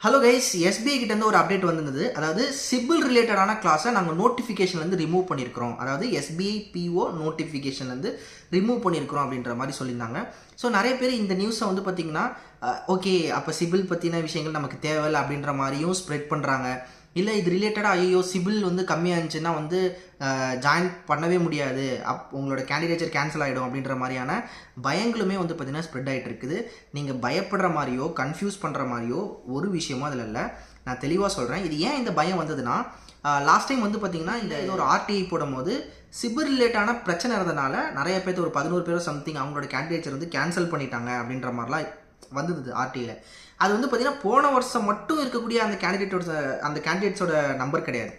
Hello guys, SBI கிட்டேருந்து ஒரு update வந்திருந்தது. அதாவது சிபில் ரிலேட்டடான கிளாஸை நாங்கள் நோட்டிஃபிகேஷன்லேருந்து ரிமூவ் பண்ணியிருக்கிறோம். அதாவது எஸ்பிஐ பிஓ நோட்டிஃபிகேஷன்லேருந்து ரிமூவ் பண்ணியிருக்கிறோம் அப்படின்ற மாதிரி சொல்லியிருந்தாங்க. ஸோ நிறைய பேர் இந்த நியூஸை வந்து பார்த்திங்கன்னா ஓகே, அப்போ சிபில் பற்றின விஷயங்கள் நமக்கு தேவையில்லை அப்படின்ற மாதிரியும் ஸ்ப்ரெட் பண்ணுறாங்க. இல்லை இது ரிலேட்டடாக ஐயோ சிபில் வந்து கம்மியாக இருந்துச்சுன்னா வந்து ஜாயின் பண்ணவே முடியாது, உங்களோட கேண்டிடேச்சர் கேன்சல் ஆகிடும் அப்படின்ற மாதிரியான பயங்களுமே வந்து பார்த்திங்கன்னா ஸ்ப்ரெட் ஆகிட்டு இருக்குது. நீங்கள் பயப்படுற மாதிரியோ கன்ஃபியூஸ் பண்ணுற மாதிரியோ ஒரு விஷயமோ அதில் இல்லை. நான் தெளிவாக சொல்கிறேன். இது ஏன் இந்த பயம் வந்ததுன்னா, லாஸ்ட் டைம் வந்து பார்த்திங்கன்னா இந்த இது ஒரு ஆர்டிஐ போடும்போது சிபில் ரிலேட்டான பிரச்சனை இருந்ததுனால நிறைய பேர் ஒரு 11 பேரோ சம்திங் அவங்களோட கேண்டிடேச்சர் வந்து கேன்சல் பண்ணிட்டாங்க அப்படின்ற மாதிரிலாம் வந்தது ஆர்டிஐயில். அது வந்து பார்த்திங்கன்னா போன வருஷம் மட்டும் இருக்கக்கூடிய அந்த கேண்டிடேட்ஸோட நம்பர் கிடையாது.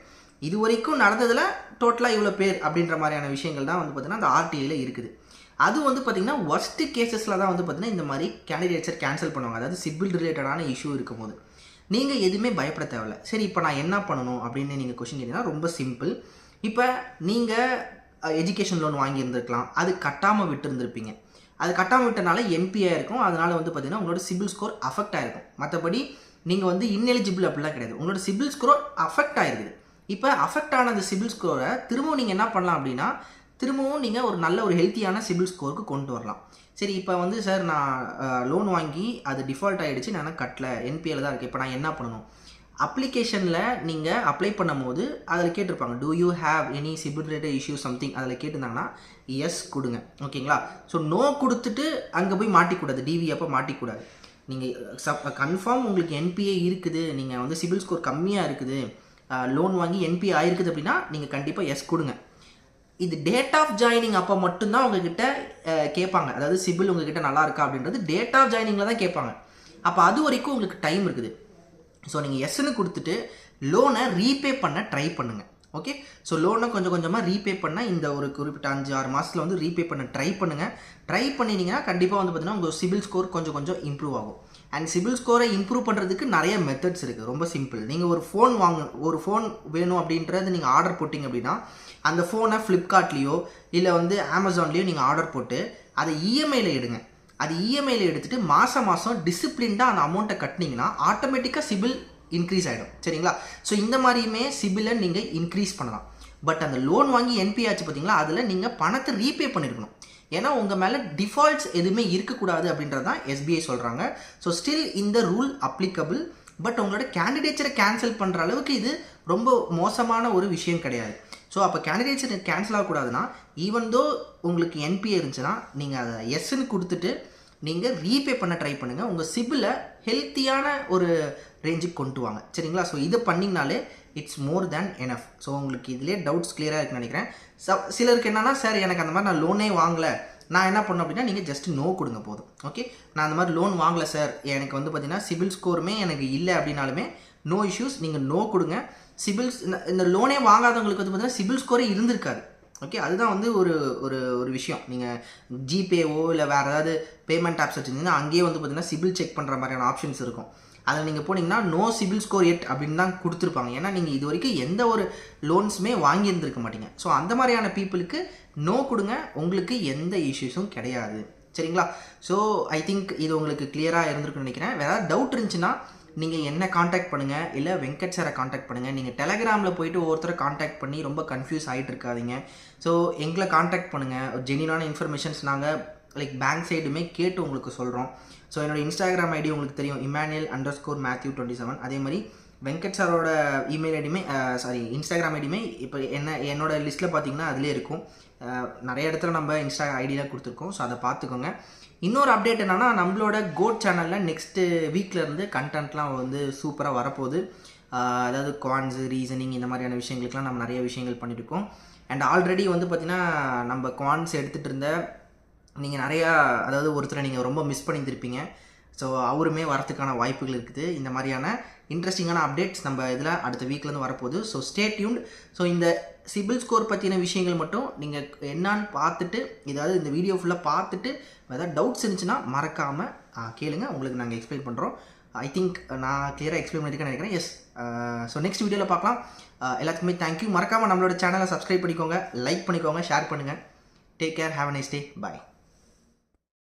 இது வரைக்கும் நடந்ததில் டோட்டலாக இவ்வளோ பேர் அப்படின்ற மாதிரியான விஷயங்கள் தான் வந்து பார்த்திங்கன்னா அந்த ஆர்டிஐயில் இருக்குது. அது வந்து பார்த்திங்கன்னா ஒர்ஸ்ட் கேசஸில் தான் வந்து பார்த்திங்கன்னா இந்த மாதிரி கேண்டிடேட்ஸை கேன்சல் பண்ணுவாங்க. அதாவது சிபில் ரிலேட்டடான இஷ்யூ இருக்கும்போது நீங்கள் எதுவுமே பயப்பட தேவையில்லை. சரி, இப்போ நான் என்ன பண்ணணும் அப்படின்னு நீங்கள் கொஸ்டின் கேட்டிங்கன்னா ரொம்ப சிம்பிள். இப்போ நீங்கள் எஜுகேஷன் லோன் வாங்கியிருந்துருக்கலாம், அது கட்டாமல் விட்டுருந்துருப்பீங்க. அது கட்டாமல் விட்டனால என்பியாக இருக்கும். அதனால் வந்து பார்த்திங்கன்னா உங்களோட சிபில் ஸ்கோர் அஃபெக்ட் ஆகிருக்கும். மற்றபடி நீங்கள் வந்து இன்எலிஜிபிள் அப்படிலாம் கிடையாது. உங்களோட சிபில் ஸ்கோர் அஃபெக்ட் ஆகிருக்குது. இப்போ அஃபெக்ட் ஆன அந்த சிபில் ஸ்கோரை திரும்பவும் நீங்கள் என்ன பண்ணலாம் அப்படின்னா, திரும்பவும் நீங்கள் ஒரு நல்ல ஒரு ஹெல்த்தியான சிபில் ஸ்கோருக்கு கொண்டு வரலாம். சரி, இப்போ வந்து சார் நான் லோன் வாங்கி அது டிஃபால்ட் ஆகிடுச்சு, நான் கட்டல, என்பிஎல் தான் இருக்குது, இப்போ நான் என்ன பண்ணணும்? அப்ளிகேஷனில் நீங்கள் அப்ளை பண்ணும் போது அதில் கேட்டிருப்பாங்க, do you have any CIBIL related issue something. அதில் கேட்டிருந்தாங்கன்னா எஸ் கொடுங்க. ஓகேங்களா? ஸோ நோ கொடுத்துட்டு அங்கே போய் மாட்டிக்கூடாது, டிவி அப்போ மாட்டிக்கூடாது. நீங்கள் கன்ஃபார்ம் உங்களுக்கு என்பிஏ இருக்குது, நீங்கள் வந்து சிபில் ஸ்கோர் கம்மியாக இருக்குது, லோன் வாங்கி என்பிஏ ஆயிருக்குது அப்படின்னா நீங்கள் கண்டிப்பாக எஸ் கொடுங்க. இது டேட் ஆஃப் ஜாயினிங் அப்போ மட்டும்தான் உங்ககிட்ட கேட்பாங்க. அதாவது சிபில் உங்ககிட்ட நல்லா இருக்கா அப்படின்றது டேட் ஆஃப் ஜாயினிங்கில் தான் கேட்பாங்க. அப்போ அது வரைக்கும் உங்களுக்கு டைம் இருக்குது. ஸோ நீங்கள் எஸ்ன்னு கொடுத்துட்டு லோனை ரீபே பண்ண ட்ரை பண்ணுங்கள். ஓகே, ஸோ லோனை கொஞ்சம் கொஞ்சமாக ரீபே பண்ண இந்த ஒரு குறிப்பிட்ட 5-6 மாதத்தில் வந்து ரீபே பண்ண ட்ரை பண்ணுங்கள். ட்ரை பண்ணினீங்கன்னா கண்டிப்பாக வந்து பார்த்திங்கன்னா உங்கள் சிபில் ஸ்கோர் கொஞ்சம் கொஞ்சம் இம்ப்ரூவ் ஆகும். அண்ட் சிபில் ஸ்கோரை இம்ப்ரூவ் பண்ணுறதுக்கு நிறைய மெத்தட்ஸ் இருக்குது. ரொம்ப சிம்பிள். நீங்கள் ஒரு ஃபோன் வேணும் அப்படின்றது நீங்கள் ஆர்டர் போட்டிங்க அப்படின்னா அந்த ஃபோனை ஃப்ளிப்கார்ட்லேயோ இல்லை வந்து அமேசான்லேயோ நீங்கள் ஆர்டர் போட்டு அதை இஎம்ஐயில் எடுங்க. அது இஎம்ஐயில் எடுத்துகிட்டு மாதம் டிசிப்ளின்டாக அந்த அமௌண்ட்டை கட்டினீங்கன்னா ஆட்டோமேட்டிக்காக சிபில் இன்க்ரீஸ் ஆகிடும். சரிங்களா? ஸோ இந்த மாதிரியுமே சிபிலை நீங்கள் இன்க்ரீஸ் பண்ணலாம். பட் அந்த லோன் வாங்கி என்பி ஆச்சு பார்த்தீங்களா, அதில் நீங்கள் பணத்தை ரீபே பண்ணியிருக்கணும். ஏன்னா உங்கள் மேலே டிஃபால்ட்ஸ் எதுவுமே இருக்கக்கூடாது அப்படின்றது தான் எஸ்பிஐ சொல்கிறாங்க. ஸோ ஸ்டில் இந்த ரூல் அப்ளிகபிள். பட் உங்களோட கேண்டிடேச்சரை கேன்சல் பண்ணுற அளவுக்கு இது ரொம்ப மோசமான ஒரு விஷயம் கிடையாது. ஸோ அப்போ கேண்டிடேட்ஸ் கேன்சல் ஆகக்கூடாதுன்னா, ஈவன் தோ உங்களுக்கு என்பிஏ இருந்துச்சுன்னா நீங்கள் அதை எஸ்ன்னு கொடுத்துட்டு நீங்கள் ரீபே பண்ண ட்ரை பண்ணுங்கள். உங்கள் சிபிலை ஹெல்த்தியான ஒரு ரேஞ்சுக்கு கொண்டு வாங்க. சரிங்களா? ஸோ இதை பண்ணிங்கனாலே it's more than enough. So உங்களுக்கு இதிலே டவுட்ஸ் கிளியராக இருக்குன்னு நினைக்கிறேன். சிலருக்கு என்னன்னா, சார் எனக்கு அந்த மாதிரி நான் லோனே வாங்கலை, நான் என்ன பண்ணணும் அப்படின்னா, நீங்கள் ஜஸ்ட் நோ கொடுங்க போதும். ஓகே, நான் அந்த மாதிரி லோன் வாங்கலை சார், எனக்கு வந்து பார்த்தீங்கன்னா சிபில் ஸ்கோருமே எனக்கு இல்லை அப்படின்னாலுமே நோ இஷ்யூஸ், நீங்கள் நோ கொடுங்க. இந்த லோனே வாங்காதவங்களுக்கு வந்து பார்த்தீங்கன்னா சிபில் ஸ்கோரே இருந்திருக்காது. ஓகே, அதுதான் வந்து ஒரு ஒரு ஒரு விஷயம். நீங்கள் ஜிபேவோ இல்லை வேறு ஏதாவது பேமெண்ட் ஆப்ஸ் வச்சுருந்தீங்கன்னா அங்கேயே வந்து பார்த்தீங்கன்னா சிபில் செக் பண்ணுற மாதிரியான ஆப்ஷன்ஸ் இருக்கும். அதில் நீங்கள் போனீங்கன்னா நோ சிபில் ஸ்கோர் எட் அப்படின்னு தான் கொடுத்துருப்பாங்க. ஏன்னா நீங்கள் இது வரைக்கும் எந்த ஒரு லோன்ஸுமே வாங்கியிருந்துருக்க மாட்டீங்க. ஸோ அந்த மாதிரியான பீப்புளுக்கு நோ கொடுங்க, உங்களுக்கு எந்த இஷ்யூஸும் கிடையாது. சரிங்களா? ஸோ ஐ திங்க் இது உங்களுக்கு கிளியராக இருந்திருக்குன்னு நினைக்கிறேன். வேறு ஏதாவது டவுட் இருந்துச்சுன்னா நீங்கள் என்ன காண்டாக்ட் பண்ணுங்கள், இல்லை வெங்கட் சாரை காண்டாக்ட் பண்ணுங்கள். நீங்கள் டெலகிராமில் போய்ட்டு ஒவ்வொருத்தரை காண்டாக்ட் பண்ணி ரொம்ப கன்ஃபியூஸ் ஆகிட்டு இருக்காதிங்க. ஸோ எங்களை காண்டாக்ட் பண்ணுங்கள். ஒரு ஜென்யூனான இன்ஃபர்மேஷன்ஸ் நாங்கள் லைக் பேங்க் சைடுமே கேட்டு உங்களுக்கு சொல்கிறோம். ஸோ என்னோடய இன்ஸ்டாகிராம் ஐடி உங்களுக்கு தெரியும், Emmanuel_Matthew27. அதே மாதிரி வெங்கட் சாரோட இமெயில் ஐடியுமே இன்ஸ்டாகிராம் ஐடியுமே இப்போ என்னோட லிஸ்ட்டில் பார்த்தீங்கன்னா அதிலே இருக்கும். நிறைய இடத்துல நம்ம இன்ஸ்டா ஐடியில் கொடுத்துருக்கோம். ஸோ அதை பார்த்துக்கோங்க. இன்னொரு அப்டேட் என்னென்னா, நம்மளோட கோட் சேனலில் நெக்ஸ்ட்டு வீக்லேருந்து கண்டென்ட்லாம் வந்து சூப்பராக வரப்போகுது. அதாவது குவான்ஸ், ரீசனிங், இந்த மாதிரியான விஷயங்களுக்குலாம் நம்ம நிறைய விஷயங்கள் பண்ணியிருக்கோம். அண்ட் ஆல்ரெடி வந்து பார்த்திங்கன்னா நம்ம குவான்ஸ் எடுத்துகிட்டு இருந்த நீங்கள் நிறையா, அதாவது ஒருத்தரை நீங்கள் ரொம்ப மிஸ் பண்ணியிருப்பீங்க. ஸோ அவருமே வரத்துக்கான வாய்ப்புகள் இருக்குது. இந்த மாதிரியான இன்ட்ரெஸ்டிங்கான அப்டேட்ஸ் நம்ம இதில் அடுத்த வீக்லேருந்து வரப்போகுது. So stay tuned. ஸோ இந்த சிபில் ஸ்கோர் பற்றின விஷயங்கள் மட்டும் நீங்கள் என்னான்னு பார்த்துட்டு, ஏதாவது இந்த வீடியோ ஃபுல்லாக பார்த்துட்டு ஏதாவது டவுட்ஸ் இருந்துச்சுன்னா மறக்காமல் கேளுங்க, உங்களுக்கு நாங்கள் எக்ஸ்பிளைன் பண்ணுறோம். ஐ திங்க் நான் கிளியராக எக்ஸ்பிளைன் பண்ணியிருக்கேன்னு நினைக்கிறேன். எஸ். ஸோ நெக்ஸ்ட் வீடியோவில் பார்க்கலாம். எல்லாத்துக்குமே தேங்க்யூ. மறக்காமல் நம்மளோட சேனலை சப்ஸ்கிரைப் பண்ணிக்கோங்க, லைக் பண்ணிக்கோங்க, ஷேர் பண்ணுங்கள். Take care, have a nice day, bye.